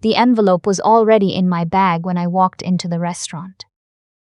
The envelope was already in my bag when I walked into the restaurant.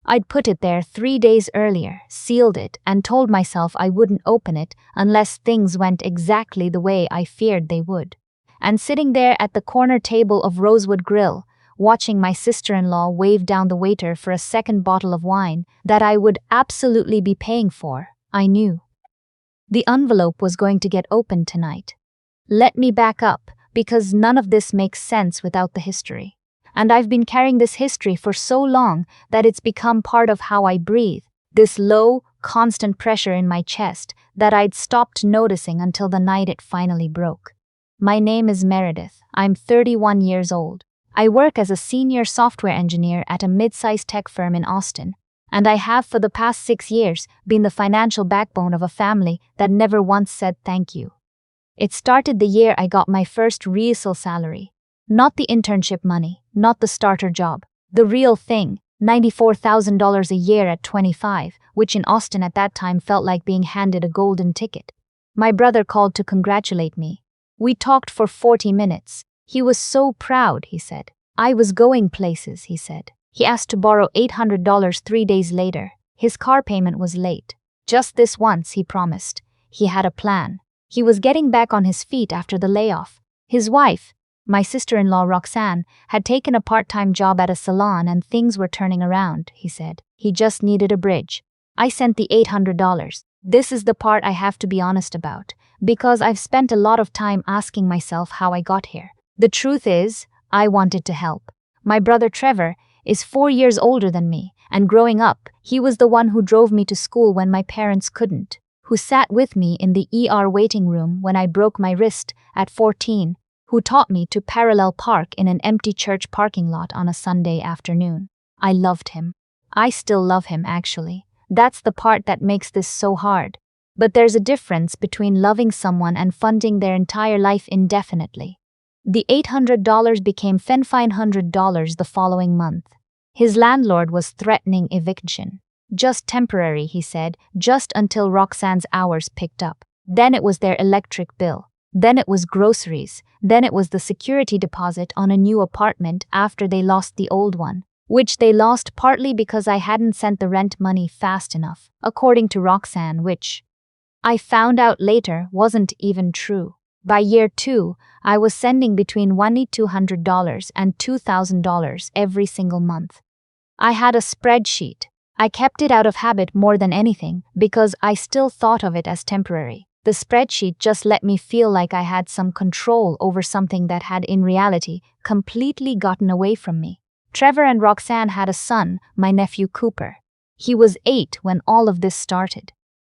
I'd put it there 3 days earlier, sealed it, and told myself I wouldn't open it unless things went exactly the way I feared they would. And sitting there at the corner table of Rosewood Grill, watching my sister-in-law wave down the waiter for a second bottle of wine that I would absolutely be paying for, I knew the envelope was going to get opened tonight. Let me back up, because none of this makes sense without the history. And I've been carrying this history for so long that it's become part of how I breathe, this low, constant pressure in my chest that I'd stopped noticing until the night it finally broke. My name is Meredith. I'm 31 years old. I work as a senior software engineer at a mid-sized tech firm in Austin, and I have for the past 6 years been the financial backbone of a family that never once said thank you. It started the year I got my first real salary. Not the internship money, not the starter job. The real thing, $94,000 a year at 25, which in Austin at that time felt like being handed a golden ticket. My brother called to congratulate me. We talked for 40 minutes. He was so proud, he said. I was going places, he said. He asked to borrow $800 3 days later. His car payment was late. Just this once, he promised. He had a plan. He was getting back on his feet after the layoff. His wife, my sister-in-law Roxanne, had taken a part-time job at a salon and things were turning around, he said. He just needed a bridge. I sent the $800. This is the part I have to be honest about, because I've spent a lot of time asking myself how I got here. The truth is, I wanted to help. My brother Trevor is 4 years older than me, and growing up, he was the one who drove me to school when my parents couldn't, who sat with me in the ER waiting room when I broke my wrist at 14, who taught me to parallel park in an empty church parking lot on a Sunday afternoon. I loved him. I still love him, actually. That's the part that makes this so hard. But there's a difference between loving someone and funding their entire life indefinitely. The $800 became $1,500 the following month. His landlord was threatening eviction. Just temporary, he said, just until Roxanne's hours picked up. Then it was their electric bill. Then it was groceries. Then it was the security deposit on a new apartment after they lost the old one, which they lost partly because I hadn't sent the rent money fast enough, according to Roxanne, which I found out later wasn't even true. By year 2, I was sending between $1,200 and $2,000 every single month. I had a spreadsheet. I kept it out of habit more than anything because I still thought of it as temporary. The spreadsheet just let me feel like I had some control over something that had in reality completely gotten away from me. Trevor and Roxanne had a son, my nephew Cooper. He was 8 when all of this started.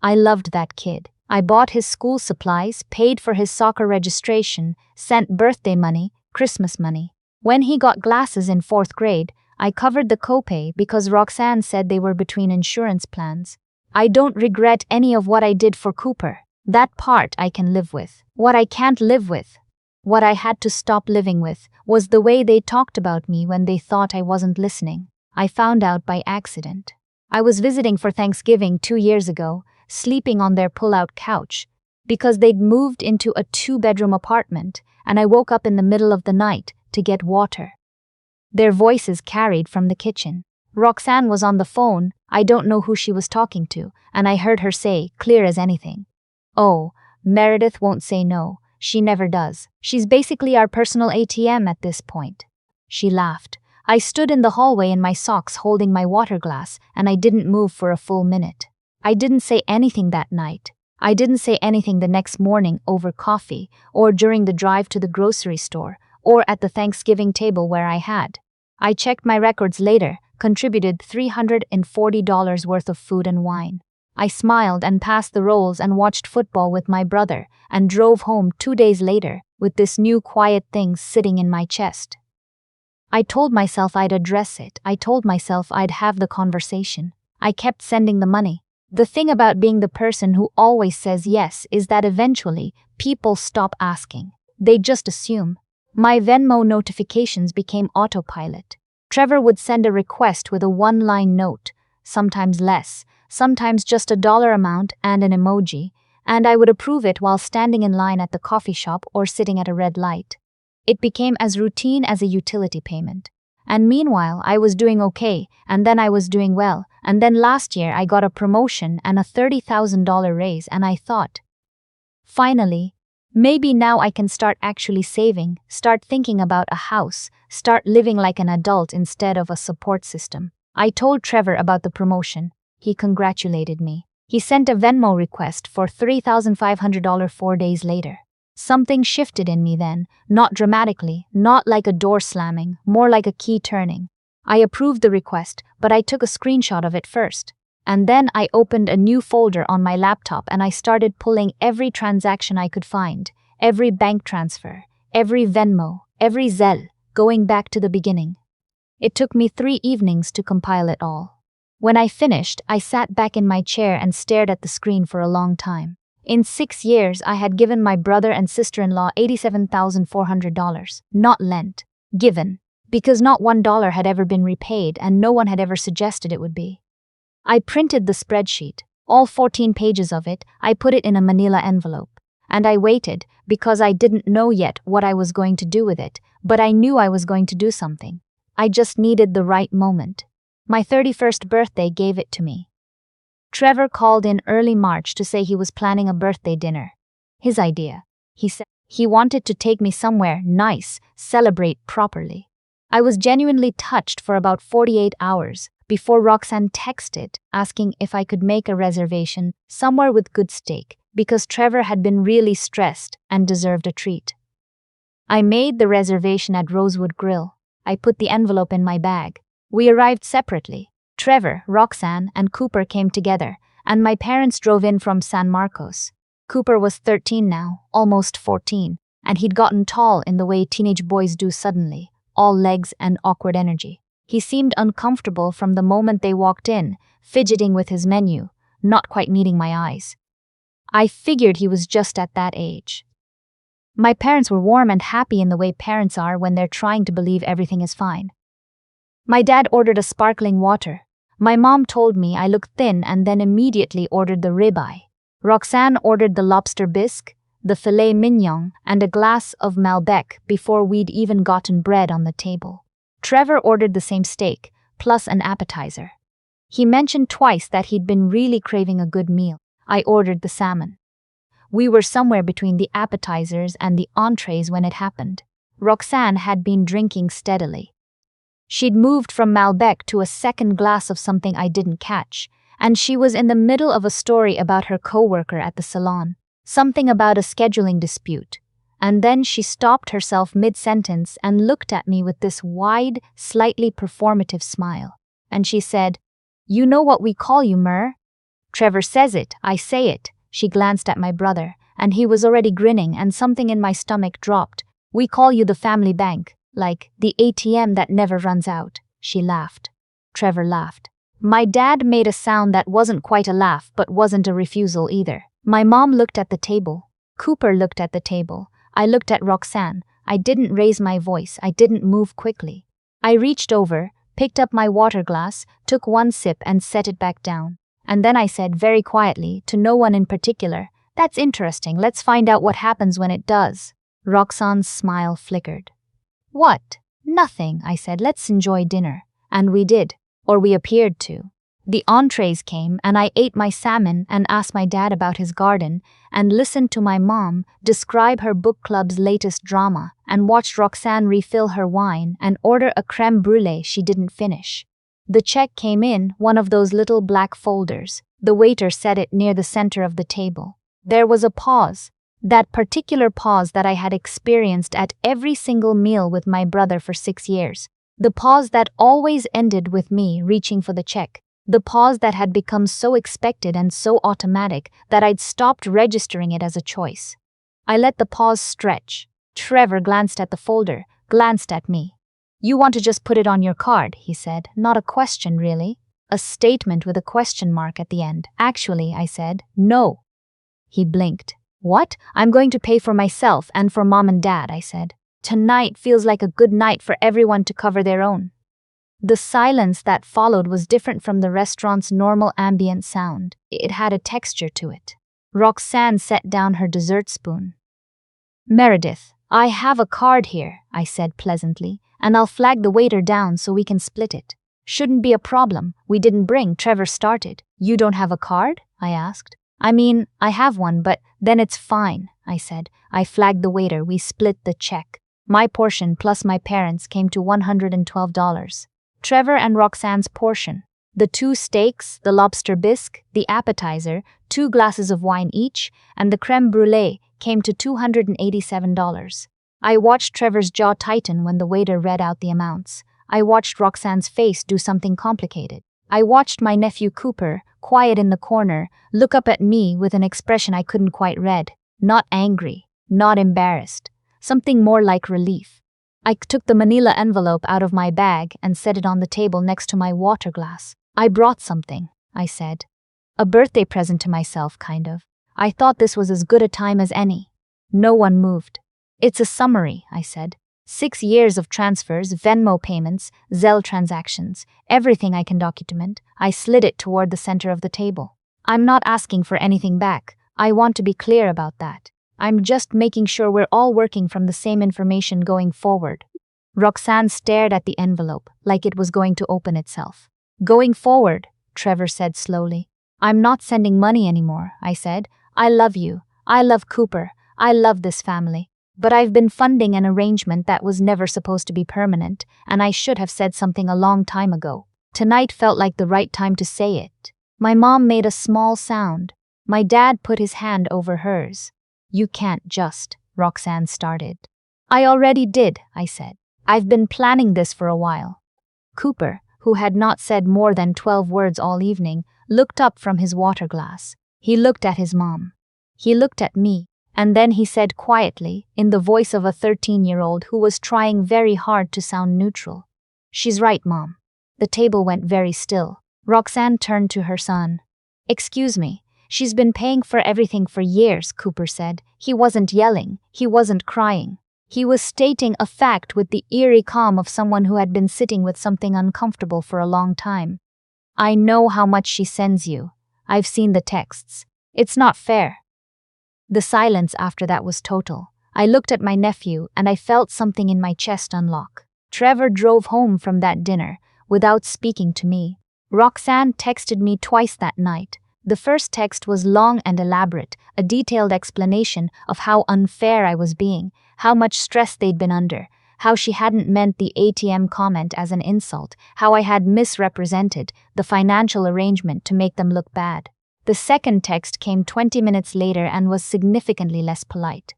I loved that kid. I bought his school supplies, paid for his soccer registration, sent birthday money, Christmas money. When he got glasses in 4th grade, I covered the copay because Roxanne said they were between insurance plans. I don't regret any of what I did for Cooper. That part I can live with. What I can't live with, what I had to stop living with, was the way they talked about me when they thought I wasn't listening. I found out by accident. I was visiting for Thanksgiving 2 years ago, sleeping on their pull-out couch, because they'd moved into a 2-bedroom apartment, and I woke up in the middle of the night to get water. Their voices carried from the kitchen. Roxanne was on the phone. I don't know who she was talking to, and I heard her say, clear as anything, "Oh, Meredith won't say no. She never does. She's basically our personal ATM at this point." She laughed. I stood in the hallway in my socks holding my water glass, and I didn't move for a full minute. I didn't say anything that night. I didn't say anything the next morning over coffee, or during the drive to the grocery store, or at the Thanksgiving table where I had. I checked my records later, contributed $340 worth of food and wine. I smiled and passed the rolls and watched football with my brother, and drove home 2 days later with this new quiet thing sitting in my chest. I told myself I'd address it. I told myself I'd have the conversation. I kept sending the money. The thing about being the person who always says yes is that eventually people stop asking. They just assume. My Venmo notifications became autopilot. Trevor would send a request with a 1-line note, sometimes less, sometimes just a dollar amount and an emoji, and I would approve it while standing in line at the coffee shop or sitting at a red light. It became as routine as a utility payment. And meanwhile, I was doing okay, and then I was doing well, and then last year I got a promotion and a $30,000 raise, and I thought, finally, maybe now I can start actually saving, start thinking about a house, start living like an adult instead of a support system. I told Trevor about the promotion. He congratulated me. He sent a Venmo request for $3,500 4 days later. Something shifted in me then, not dramatically, not like a door slamming, more like a key turning. I approved the request, but I took a screenshot of it first. And then I opened a new folder on my laptop and I started pulling every transaction I could find, every bank transfer, every Venmo, every Zelle, going back to the beginning. It took me 3 evenings to compile it all. When I finished, I sat back in my chair and stared at the screen for a long time. In 6 years, I had given my brother and sister-in-law $87,400, not lent, given, because not $1 had ever been repaid and no one had ever suggested it would be. I printed the spreadsheet, all 14 pages of it. I put it in a manila envelope, and I waited because I didn't know yet what I was going to do with it, but I knew I was going to do something. I just needed the right moment. My 31st birthday gave it to me. Trevor called in early March to say he was planning a birthday dinner. His idea. He said he wanted to take me somewhere nice, celebrate properly. I was genuinely touched for about 48 hours before Roxanne texted asking if I could make a reservation somewhere with good steak because Trevor had been really stressed and deserved a treat. I made the reservation at Rosewood Grill. I put the envelope in my bag. We arrived separately. Trevor, Roxanne, and Cooper came together, and my parents drove in from San Marcos. Cooper was 13 now, almost 14, and he'd gotten tall in the way teenage boys do suddenly, all legs and awkward energy. He seemed uncomfortable from the moment they walked in, fidgeting with his menu, not quite meeting my eyes. I figured he was just at that age. My parents were warm and happy in the way parents are when they're trying to believe everything is fine. My dad ordered a sparkling water. My mom told me I looked thin and then immediately ordered the ribeye. Roxanne ordered the lobster bisque, the filet mignon, and a glass of Malbec before we'd even gotten bread on the table. Trevor ordered the same steak, plus an appetizer. He mentioned twice that he'd been really craving a good meal. I ordered the salmon. We were somewhere between the appetizers and the entrees when it happened. Roxanne had been drinking steadily. She'd moved from Malbec to a second glass of something I didn't catch, and she was in the middle of a story about her coworker at the salon, something about a scheduling dispute. And then she stopped herself mid-sentence and looked at me with this wide, slightly performative smile. And she said, "You know what we call you, Mer?" Trevor says it, I say it. She glanced at my brother, and he was already grinning and something in my stomach dropped. "We call you the family bank. Like the ATM that never runs out." She laughed. Trevor laughed. My dad made a sound that wasn't quite a laugh but wasn't a refusal either. My mom looked at the table. Cooper looked at the table. I looked at Roxanne. I didn't raise my voice. I didn't move quickly. I reached over, picked up my water glass, took one sip and set it back down. And then I said very quietly, to no one in particular, "That's interesting. Let's find out what happens when it does." Roxanne's smile flickered. "What?" "Nothing," I said. "Let's enjoy dinner." And we did, or we appeared to. The entrees came and I ate my salmon and asked my dad about his garden and listened to my mom describe her book club's latest drama and watched Roxanne refill her wine and order a crème brûlée she didn't finish. The check came in one of those little black folders. The waiter set it near the center of the table. There was a pause. That particular pause that I had experienced at every single meal with my brother for 6 years. The pause that always ended with me reaching for the check. The pause that had become so expected and so automatic that I'd stopped registering it as a choice. I let the pause stretch. Trevor glanced at the folder, glanced at me. "You want to just put it on your card," he said. "Not a question, really." A statement with a question mark at the end. "Actually," I said. "No." He blinked. "What?" "I'm going to pay for myself and for Mom and Dad," I said. "Tonight feels like a good night for everyone to cover their own." The silence that followed was different from the restaurant's normal ambient sound. It had a texture to it. Roxanne set down her dessert spoon. "Meredith," I have a card here, I said pleasantly, and I'll flag the waiter down so we can split it. Shouldn't be a problem. We didn't bring, Trevor started. You don't have a card? I asked. I mean, I have one, but then it's fine, I said. I flagged the waiter. We split the check. My portion plus my parents' came to $112. Trevor and Roxanne's portion. The 2 steaks, the lobster bisque, the appetizer, 2 glasses of wine each, and the creme brulee came to $287. I watched Trevor's jaw tighten when the waiter read out the amounts. I watched Roxanne's face do something complicated. I watched my nephew Cooper, quiet in the corner, look up at me with an expression I couldn't quite read. Not angry, not embarrassed, something more like relief. I took the manila envelope out of my bag and set it on the table next to my water glass. I brought something, I said. A birthday present to myself, kind of. I thought this was as good a time as any. No one moved. It's a summary, I said. 6 years of transfers, Venmo payments, Zelle transactions, everything I can document. I slid it toward the center of the table. I'm not asking for anything back. I want to be clear about that. I'm just making sure we're all working from the same information going forward. Roxanne stared at the envelope, like it was going to open itself. Going forward, Trevor said slowly. I'm not sending money anymore, I said. I love you. I love Cooper. I love this family. But I've been funding an arrangement that was never supposed to be permanent, and I should have said something a long time ago. Tonight felt like the right time to say it. My mom made a small sound. My dad put his hand over hers. You can't just, Roxanne started. I already did, I said. I've been planning this for a while. Cooper, who had not said more than 12 words all evening, looked up from his water glass. He looked at his mom. He looked at me, and then he said quietly, in the voice of a 13-year-old who was trying very hard to sound neutral. She's right, Mom. The table went very still. Roxanne turned to her son. Excuse me. She's been paying for everything for years, Cooper said. He wasn't yelling. He wasn't crying. He was stating a fact with the eerie calm of someone who had been sitting with something uncomfortable for a long time. I know how much she sends you. I've seen the texts. It's not fair. The silence after that was total. I looked at my nephew and I felt something in my chest unlock. Trevor drove home from that dinner without speaking to me. Roxanne texted me twice that night. The first text was long and elaborate, a detailed explanation of how unfair I was being, how much stress they'd been under, how she hadn't meant the ATM comment as an insult, how I had misrepresented the financial arrangement to make them look bad. The second text came 20 minutes later and was significantly less polite.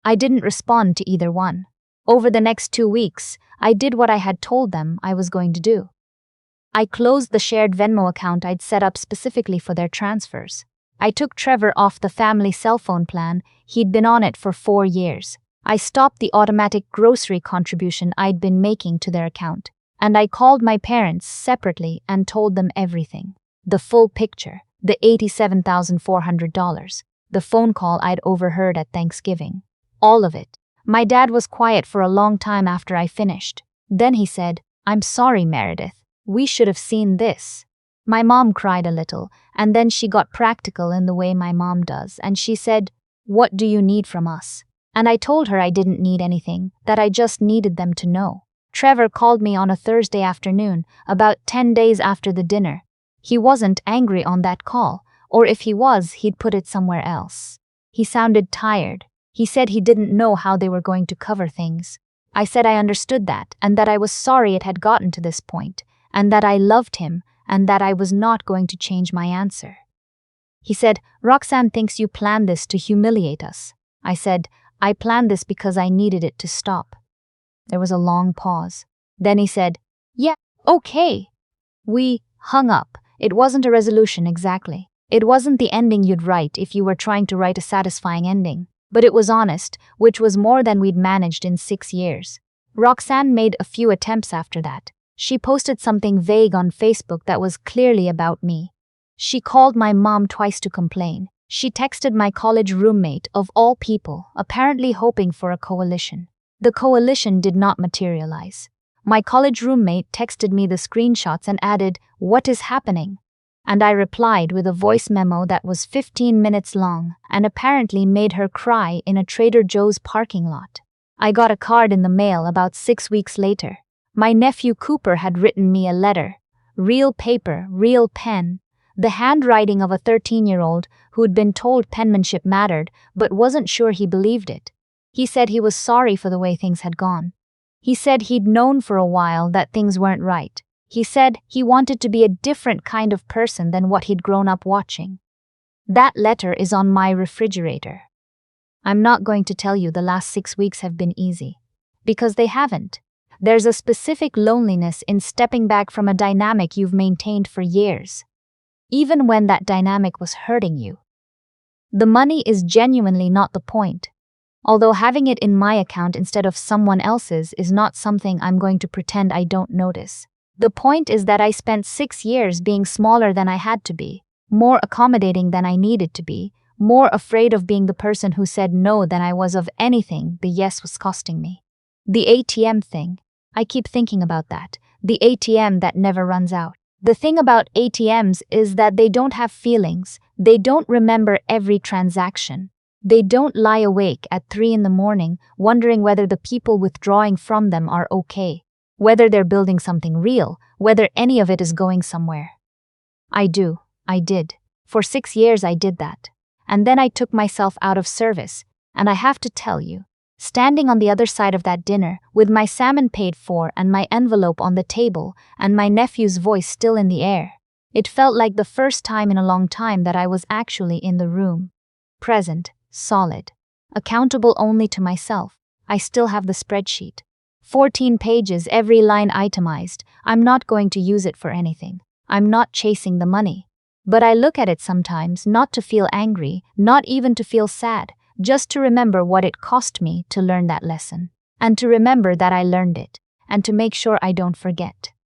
I didn't respond to either one. Over the next 2 weeks, I did what I had told them I was going to do. I closed the shared Venmo account I'd set up specifically for their transfers. I took Trevor off the family cell phone plan. He'd been on it for 4 years. I stopped the automatic grocery contribution I'd been making to their account. And I called my parents separately and told them everything. The full picture, the $87,400, the phone call I'd overheard at Thanksgiving. All of it. My dad was quiet for a long time after I finished. Then he said, "I'm sorry, Meredith. We should have seen this." My mom cried a little, and then she got practical in the way my mom does, and she said, "What do you need from us?" And I told her I didn't need anything, that I just needed them to know. Trevor called me on a Thursday afternoon, about 10 days after the dinner. He wasn't angry on that call, or if he was, he'd put it somewhere else. He sounded tired. He said he didn't know how they were going to cover things. I said I understood that, and that I was sorry it had gotten to this point, and that I loved him, and that I was not going to change my answer. He said, "Roxanne thinks you planned this to humiliate us." I said, "I planned this because I needed it to stop." There was a long pause. Then he said, "Yeah, okay." We hung up. It wasn't a resolution exactly. It wasn't the ending you'd write if you were trying to write a satisfying ending. But it was honest, which was more than we'd managed in 6 years. Roxanne made a few attempts after that. She posted something vague on Facebook that was clearly about me. She called my mom twice to complain. She texted my college roommate, of all people, apparently hoping for a coalition. The coalition did not materialize. My college roommate texted me the screenshots and added, "What is happening?" And I replied with a voice memo that was 15 minutes long and apparently made her cry in a Trader Joe's parking lot. I got a card in the mail about 6 weeks later. My nephew Cooper had written me a letter. Real paper, real pen. The handwriting of a 13-year-old who'd been told penmanship mattered but wasn't sure he believed it. He said he was sorry for the way things had gone. He said he'd known for a while that things weren't right. He said he wanted to be a different kind of person than what he'd grown up watching. That letter is on my refrigerator. I'm not going to tell you the last 6 weeks have been easy. Because they haven't. There's a specific loneliness in stepping back from a dynamic you've maintained for years, even when that dynamic was hurting you. The money is genuinely not the point. Although having it in my account instead of someone else's is not something I'm going to pretend I don't notice. The point is that I spent 6 years being smaller than I had to be, more accommodating than I needed to be, more afraid of being the person who said no than I was of anything the yes was costing me. The ATM thing. I keep thinking about that. The ATM that never runs out. The thing about ATMs is that they don't have feelings. They don't remember every transaction. They don't lie awake at 3 in the morning wondering whether the people withdrawing from them are okay, whether they're building something real, whether any of it is going somewhere. I did. For 6 years I did that. And then I took myself out of service, and I have to tell you, standing on the other side of that dinner, with my salmon paid for and my envelope on the table and my nephew's voice still in the air, it felt like the first time in a long time that I was actually in the room. Present, solid, accountable only to myself. I still have the spreadsheet. 14 pages, every line itemized. I'm not going to use it for anything. I'm not chasing the money. But I look at it sometimes not to feel angry, not even to feel sad, just to remember what it cost me to learn that lesson, and to remember that I learned it, and to make sure I don't forget.